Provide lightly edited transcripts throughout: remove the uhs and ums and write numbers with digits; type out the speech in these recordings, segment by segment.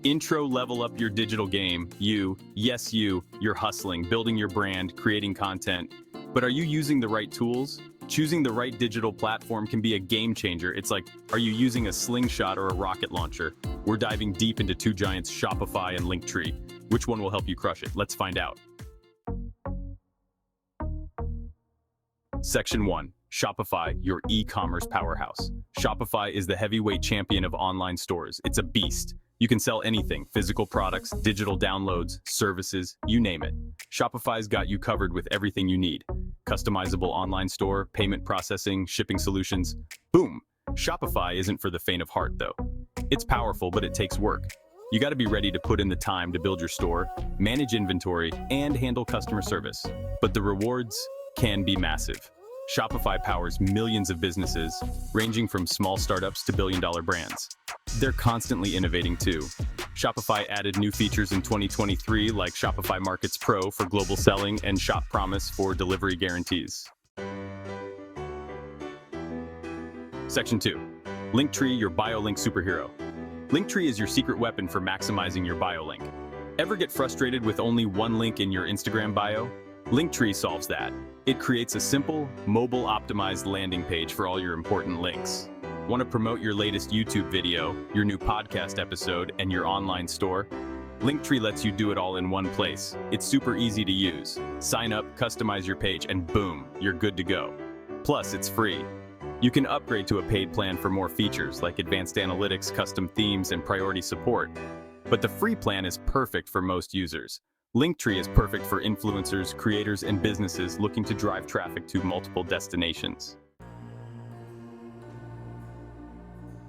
Intro level up your digital game. You're hustling, building your brand, creating content. But are you using the right tools? Choosing the right digital platform can be a game changer. It's like, are you using a slingshot or a rocket launcher? We're diving deep into two giants, Shopify and Linktree. Which one will help you crush it? Let's find out. Section 1. Shopify, your e-commerce powerhouse. Shopify is the heavyweight champion of online stores. It's a beast. You can sell anything, physical products, digital downloads, services, you name it. Shopify's got you covered with everything you need. Customizable online store, payment processing, shipping solutions. Boom! Shopify isn't for the faint of heart, though. It's powerful, but it takes work. You got to be ready to put in the time to build your store, manage inventory, and handle customer service. But the rewards can be massive. Shopify powers millions of businesses, ranging from small startups to billion-dollar brands. They're constantly innovating too. Shopify added new features in 2023 like Shopify Markets Pro for global selling and Shop Promise for delivery guarantees. Section 2. Linktree, your BioLink superhero. Linktree is your secret weapon for maximizing your BioLink. Ever get frustrated with only one link in your Instagram bio? Linktree solves that. It creates a simple, mobile-optimized landing page for all your important links. Want to promote your latest YouTube video, your new podcast episode, and your online store? Linktree lets you do it all in one place. It's super easy to use. Sign up, customize your page, and boom, you're good to go. Plus, it's free. You can upgrade to a paid plan for more features like advanced analytics, custom themes, and priority support. But the free plan is perfect for most users. Linktree is perfect for influencers, creators, and businesses looking to drive traffic to multiple destinations.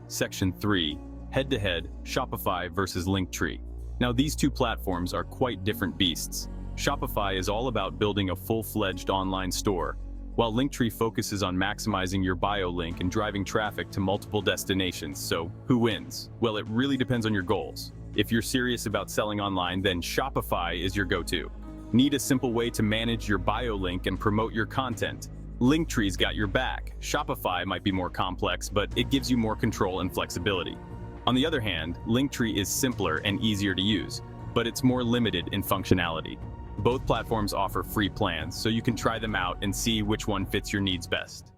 Section 3. Head-to-head, Shopify versus Linktree. Now, these two platforms are quite different beasts. Shopify is all about building a full-fledged online store, while Linktree focuses on maximizing your bio link and driving traffic to multiple destinations. So, who wins? Well, it really depends on your goals. If you're serious about selling online, then Shopify is your go-to. Need a simple way to manage your bio link and promote your content? Linktree's got your back. Shopify might be more complex, but it gives you more control and flexibility. On the other hand, Linktree is simpler and easier to use, but it's more limited in functionality. Both platforms offer free plans, so you can try them out and see which one fits your needs best.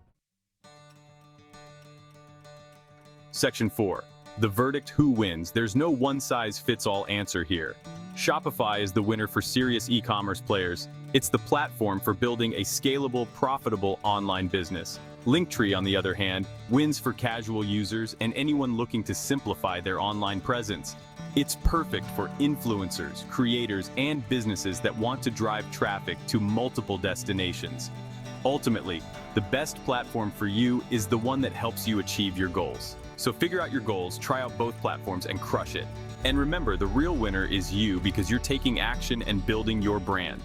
Section 4. The verdict, who wins? There's no one-size-fits-all answer here. Shopify is the winner for serious e-commerce players. It's the platform for building a scalable, profitable online business. Linktree, on the other hand, wins for casual users and anyone looking to simplify their online presence. It's perfect for influencers, creators, and businesses that want to drive traffic to multiple destinations. Ultimately, the best platform for you is the one that helps you achieve your goals. So figure out your goals, try out both platforms, and crush it. And remember, the real winner is you because you're taking action and building your brand.